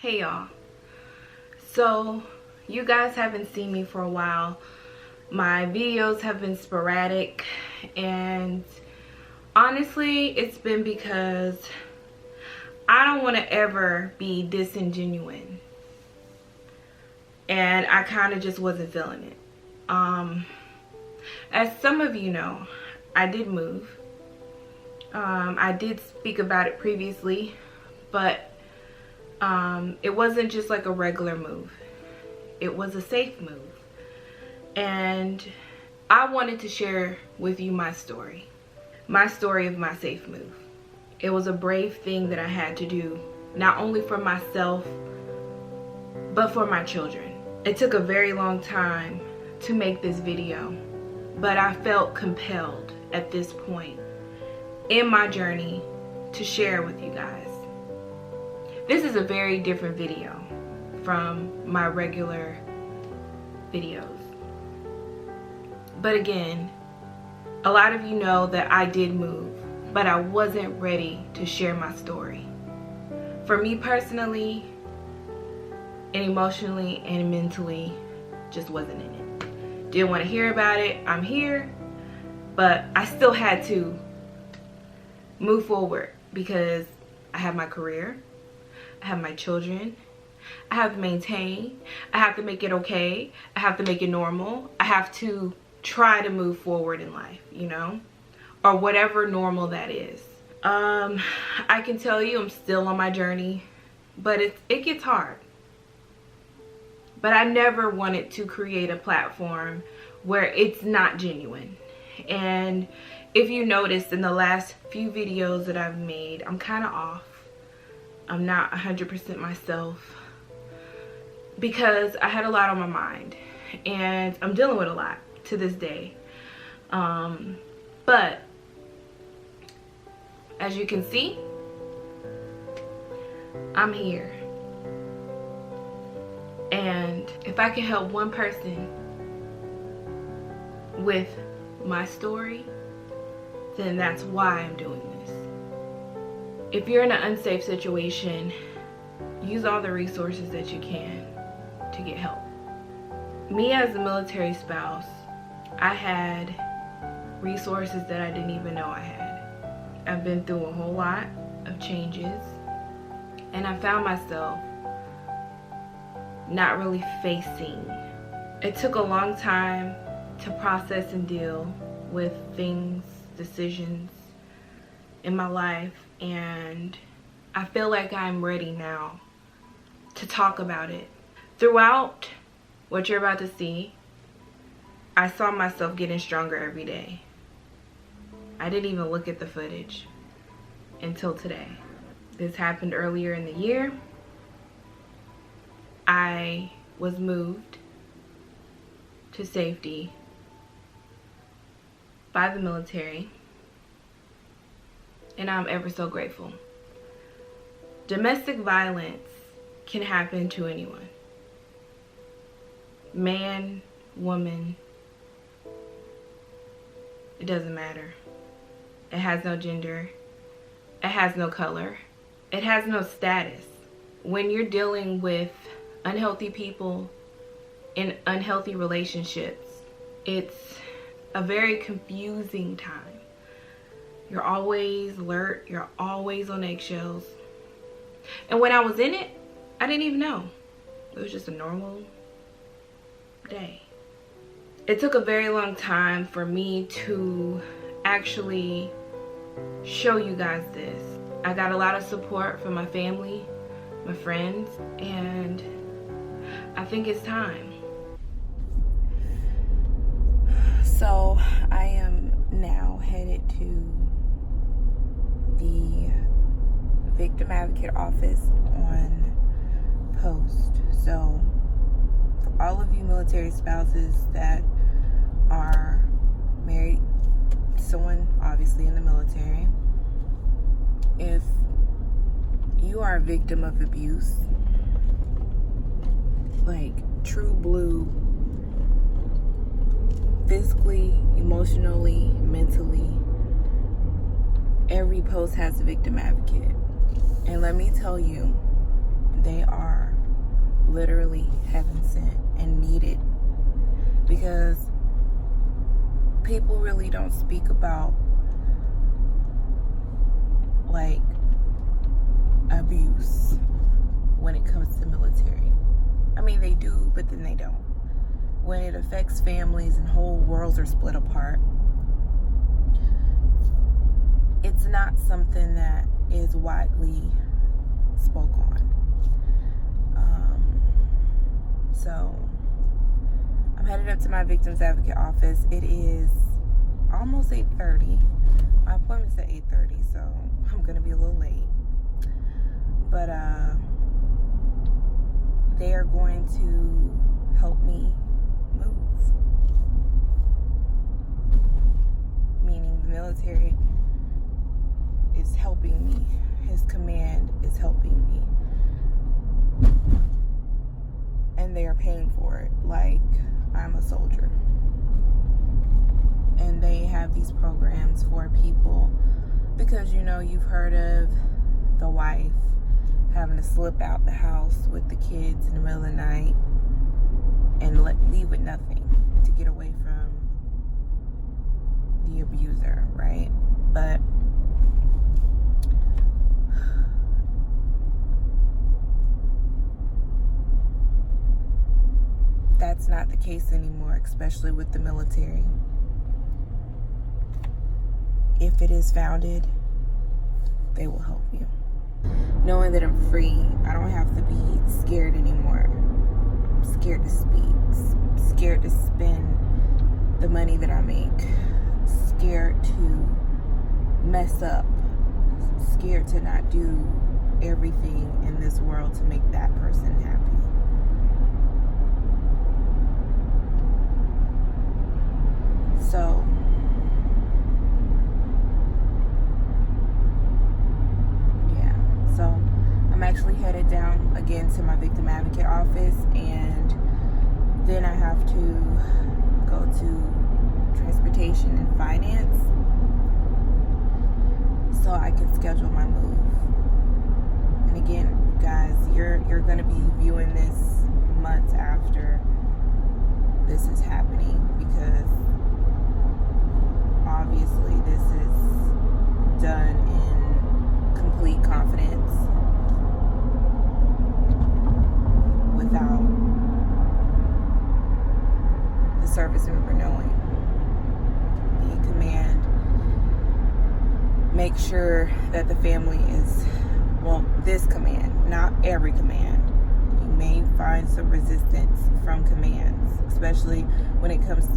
Hey y'all, so you guys haven't seen me for a while. My videos have been sporadic, and honestly it's been because I don't want to ever be disingenuous, and I kind of just wasn't feeling it. As some of you know, I did move. I did speak about it previously, but it wasn't just like a regular move. It was a safe move. And I wanted to share with you my story of my safe move. It was a brave thing that I had to do, not only for myself, but for my children. It took a very long time to make this video, but I felt compelled at this point in my journey to share with you guys. This is a very different video from my regular videos. But again, a lot of you know that I did move, but I wasn't ready to share my story. For me personally, and emotionally and mentally, just wasn't in it. Didn't want to hear about it. I'm here, but I still had to move forward because I have my career, I have my children, I have to maintain, I have to make it okay, I have to make it normal, I have to try to move forward in life, you know, or whatever normal that is. I can tell you I'm still on my journey, but it gets hard. But I never wanted to create a platform where it's not genuine. And if you noticed in the last few videos that I've made, I'm kind of off. I'm not 100% myself because I had a lot on my mind, and I'm dealing with a lot to this day. But as you can see, I'm here. And if I can help one person with my story, then that's why I'm doing this. If you're in an unsafe situation, use all the resources that you can to get help. Me as a military spouse, I had resources that I didn't even know I had. I've been through a whole lot of changes, and I found myself not really facing. It took a long time to process and deal with things, decisions in my life, and I feel like I'm ready now to talk about it. Throughout what you're about to see, I saw myself getting stronger every day. I didn't even look at the footage until today. This happened earlier in the year. I was moved to safety by the military, and I'm ever so grateful. Domestic violence can happen to anyone. Man, woman, it doesn't matter. It has no gender. It has no color. It has no status. When you're dealing with unhealthy people in unhealthy relationships, it's a very confusing time. You're always alert, you're always on eggshells. And when I was in it, I didn't even know. It was just a normal day. It took a very long time for me to actually show you guys this. I got a lot of support from my family, my friends, and I think it's time. So I am now headed to the victim advocate office on post. So for all of you military spouses that are married to someone obviously in the military, if you are a victim of abuse, like true blue, physically, emotionally, mentally, every post has a victim advocate. And let me tell you, they are literally heaven sent and needed, because people really don't speak about like abuse when it comes to military. I mean, they do, but then they don't. When it affects families and whole worlds are split apart, it's not something that is widely spoke on. So I'm headed up to my victims advocate office. It is almost 8:30. My appointment's at 8:30, so I'm gonna be a little late. But they are going to help me move. Meaning the military is helping me. His command is helping me. And they are paying for it like I'm a soldier. And they have these programs for people because, you know, you've heard of the wife having to slip out the house with the kids in the middle of the night and leave with nothing to get away from the abuser, right? But that's not the case anymore, especially with the military. If it is founded, they will help you. Knowing that I'm free, I don't have to be scared anymore. I'm scared to speak, scared to spend the money that I make, scared to mess up, scared to not do everything in this world to make that person happy. So I'm actually headed down again to my victim advocate office, and then I have to go to transportation and finance so I can schedule my move. And again, guys, you're going to be viewing this months after this is happening, because obviously this is done in complete confidence, without the service member knowing. The command make sure that the family is, well, this command, not every command. You may find some resistance from commands, especially when it comes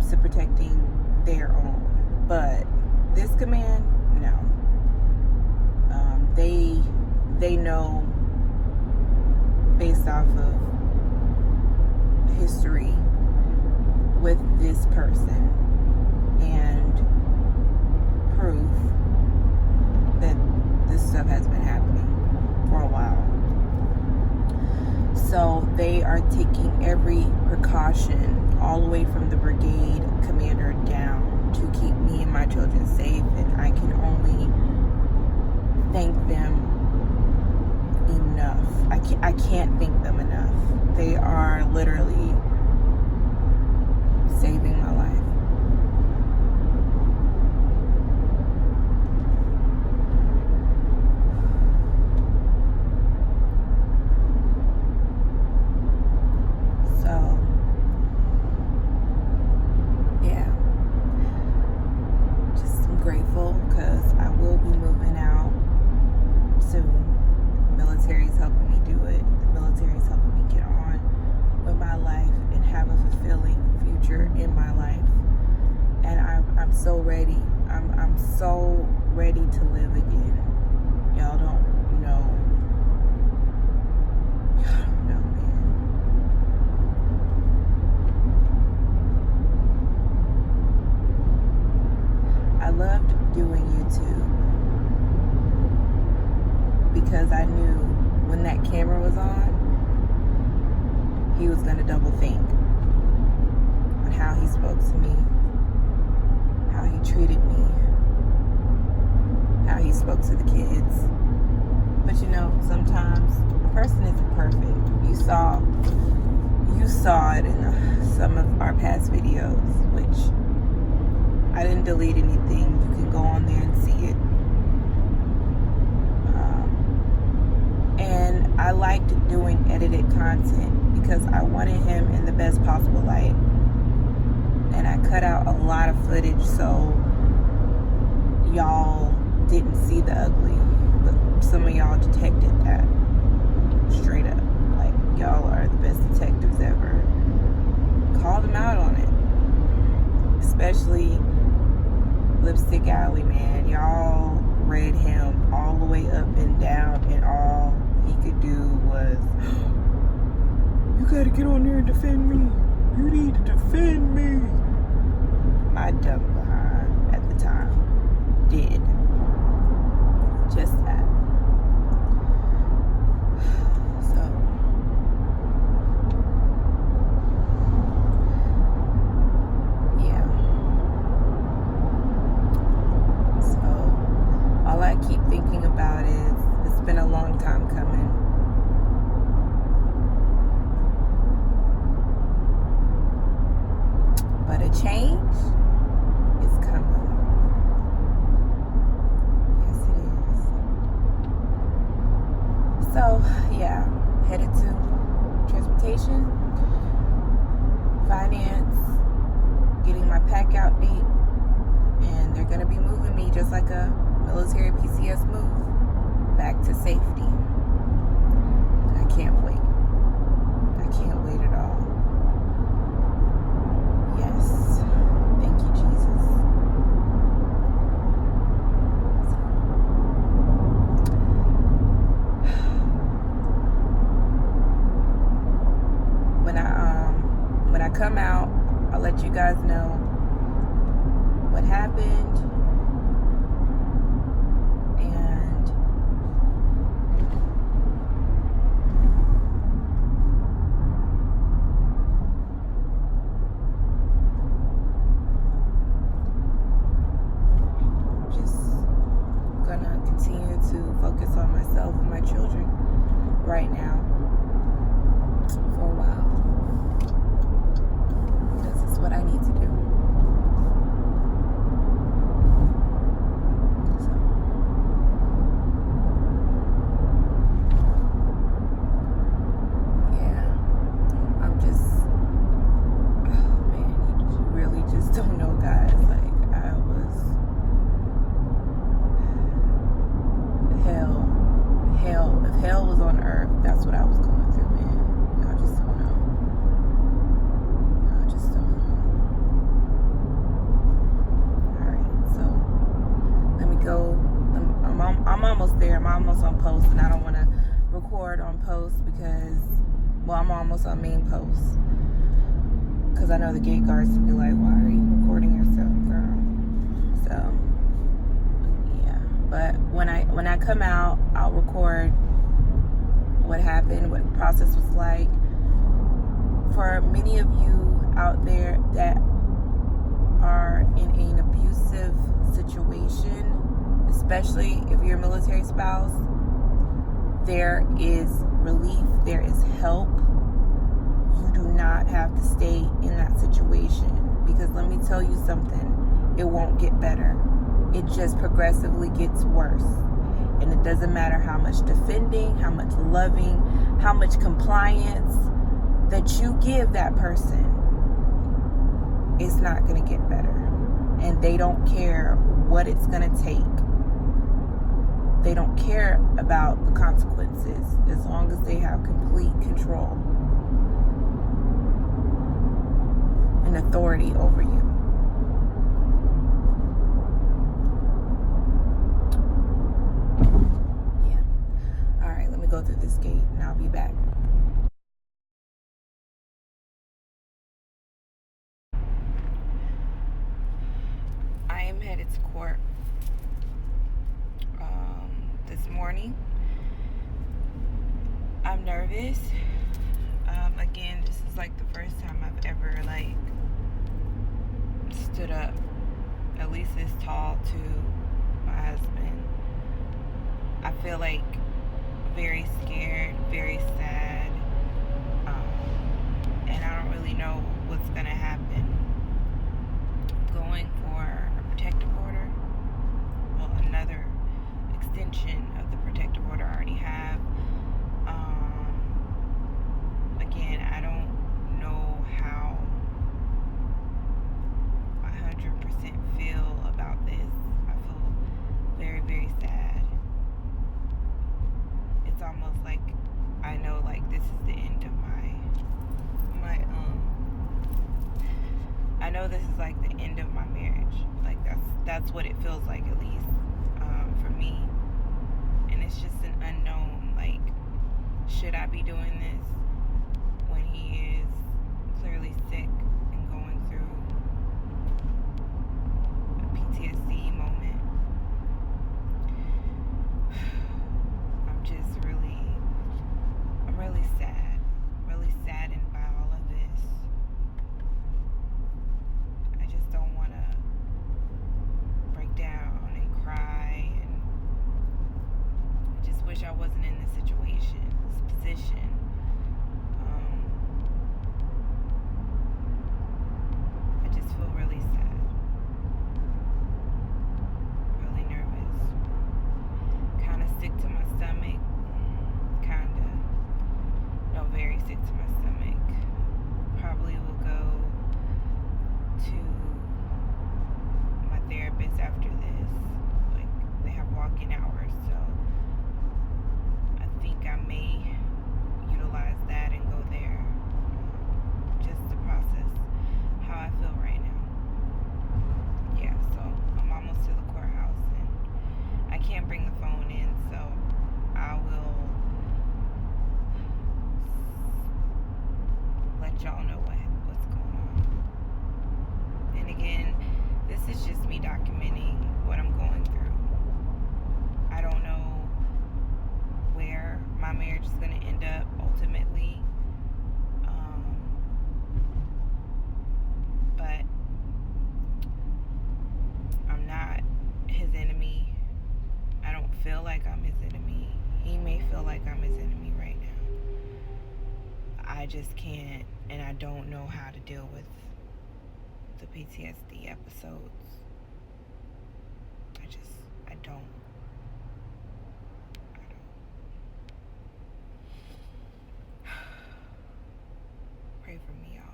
to protecting their own. But this command, no. They know, based off of history with this person and proof that this stuff has been happening for a while. So they are taking every precaution, all the way from the brigade commander down, to keep me and my children safe, and I can only thank them enough. I can't thank them enough. They are literally saving my life. So, yeah. Just I'm grateful because I will be moving out soon. The military is helping me do it. The military is helping me get on with my life and have a fulfilling future in my life. And I'm so ready. I'm so ready to live again. Y'all don't know. Y'all don't know, man. I loved doing YouTube because I knew when that camera was on, he was going to double think on how he spoke to me, how he treated me, how he spoke to the kids. But you know, sometimes a person isn't perfect. You saw it in some of our past videos, which I didn't delete anything. You can go on there and see it. And I liked doing edited content because I wanted him in the best possible light. And I cut out a lot of footage so y'all didn't see the ugly. But some of y'all detected that straight up. Like, y'all are the best detectives ever. Called him out on it. Especially Lipstick Alley, man. Y'all read him all the way up and down, and all he could do was, you gotta get on there and defend me. You need to defend me. My dumb behind at the time did just that. So, yeah. So, all I keep thinking about is, it's been a long time coming. But a change is coming. Yes, it is. So, yeah, headed to transportation, finance, getting my pack out date, and they're going to be moving me just like a military PCS move back to safety. And I can't wait. I can't wait at all. Yes. Thank you, Jesus. When I come out, I'll let you guys know what happened, and just gonna continue to focus on myself and my children right now for a while, because it's what I need to do. So, yeah, I'm just, oh man, you really just don't know, guys. Like, I was hell. If hell was on earth, that's what I was going through, man. Y'all just don't know. Y'all just don't know. Alright, so let me go. I'm almost there. I'm almost on post, and I don't want to record on post because, well, I'm almost on main post. Because I know the gate guards will be like, why are you recording yourself, girl? So, yeah. But when I come out, I'll record what happened, what the process was like. For many of you out there that are in an abusive situation, especially if you're a military spouse, there is relief, there is help. You do not have to stay in that situation, because let me tell you something, it won't get better. It just progressively gets worse. And it doesn't matter how much defending, how much loving, how much compliance that you give that person, it's not going to get better. And they don't care what it's going to take. They don't care about the consequences as long as they have complete control and authority over you. Yeah. All right, let me go through this gate and I'll be back. I am headed to court this morning. I'm nervous. Again, this is like the first time I've ever stood up, at least this tall, to my husband. I feel very scared, very sad. know this is like the end of my marriage. Like that's what it feels like, at least for me. And it's just an unknown. Like, should I be doing this when he is clearly sick and going through a PTSD moment? I'm really sad. Really saddened by all of this. I just don't want to break down and cry, and I just wish I wasn't in this situation, this position. I just feel really sad, really nervous, kind of sick to my stomach, very sick to my stomach. Probably will go to my therapist after this. Like, they have walk-in hours, so I think I may utilize that and go there, just to process how I feel right now. Yeah, so I'm almost to the courthouse, and I can't bring the phone in, so I will let y'all know what's going on. And again, this is just me documenting what I'm going through. I don't know where my marriage is going to end up ultimately, but I'm not his enemy. I don't feel like I'm his enemy. He may feel like I'm his enemy right now. I just can't, and I don't know how to deal with the PTSD episodes. I don't. Pray for me, y'all.